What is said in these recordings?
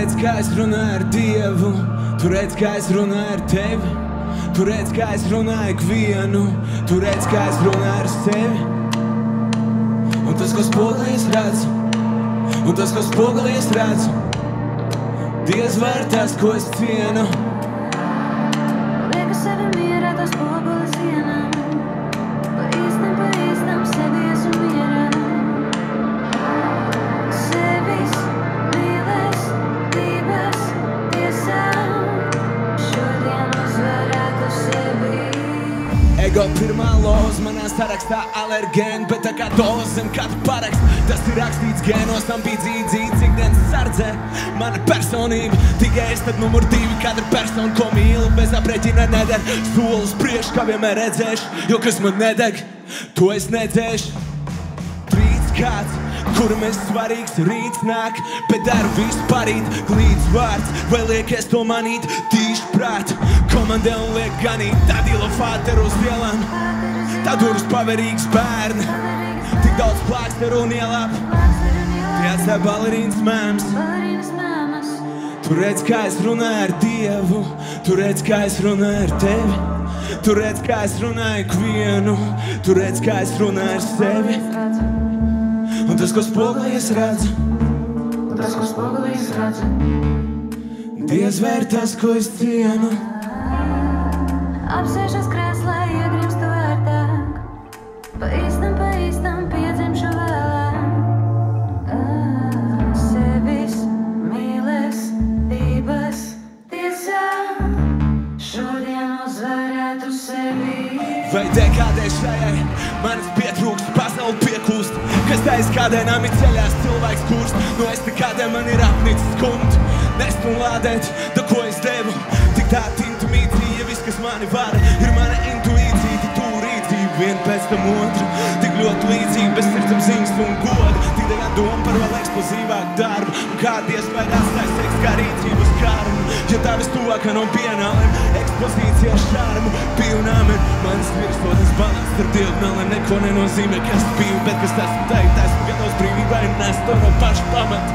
redz, kā es runāju ar Dievu, tu redz, kā es runāju ar tevi, tu redz, kā es runāju ikvienu, tu redz, kā es runāju ar sevi. Un tas, ko spogulī es redzu, un tas, ko spogulī es redzu, Dievs vai ir tas, ko es cienu. Lieku sevi mierā, to spoguli sienām, pa īstam sevi esmu mierā. Sevis mīlestības tiesām, šodien uzvarētu sevi. Ego pirmā loza manā sarakstā alergēni, bet tā kā doza zem katru parakstu, tas ir rakstīts gēnos, tam bija dzīdzīts ikdienas sardzē. Mana personība, tikai es tad numur 2, katra persona, ko mīlu, bez aprēķina nedara. Solis priekš, kā vienmēr redzēšu, jo kas man nedeg, to es nedzēšu. Trīts kāds, kuram es svarīgs, rīts nāk, bet daru visu parīt, glīdz vārds, vai liekies to manīt, tīši prāt, komandē un liek ganīt, tad ilo fāteru uz ielām, tad durus paverīgs bērni, tik daudz plāksteru un ielāp, tie atstāja balerīnas mēms. Tu redz, kā es runāju ar Dievu, tu redz, kā es runāju ar tevi, tu redz, kā es runāju ikvienu, tu redz, kā es runāju ar sevi. Un tas, ko spogulī es redzu, Dievs vai ir tas, ko es cienu. Apsēšos krēslā, iegrimstu ērtāk, pa īstam piedzimšu vēlāk. Sevis mīlestības tiesām, šodien uzvarētu sevi. Vai dekādē šajai manis pietrūkst, pasauli piekūst, kas tais kādēnām ir ceļās cilvēks kurst, no es nekādēm man ir apnicis kumt, nest un lādēt, da ko es devu, tik tā intuīcija, viss, kas mani vara, ir mana intuīcija, tik tu rīcība, vien pēc tam otru, tik ļoti līdzība, bez sirdsam ziņas un goda, tik tagad doma par vēl eksplozīvāku darbu, un kādi iespēja atstājs seks kā rīcību uz kārmu, ja tā vistuvākā nav pienālēm, ekspozīcija ar šārmu, pīvnāmen, manis virstotas balans ar diagonālēm, neko nenozīmē, kas biju, bet kas esmu teikt, esmu gatavs brīvībai un es to no paša pamata.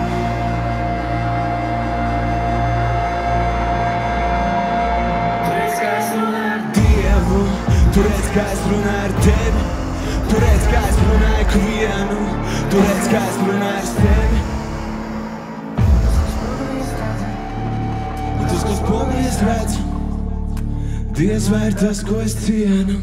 Tu redz, kā es runāju ar Dievu, tu redz, kā es runāju ar tevi, tu redz, kā es runāju ikvienu, tu redz, kā es runāju ar sevi. Un tas, ko spogulī es redzu, Dievs vai ir tas, ko es cienu.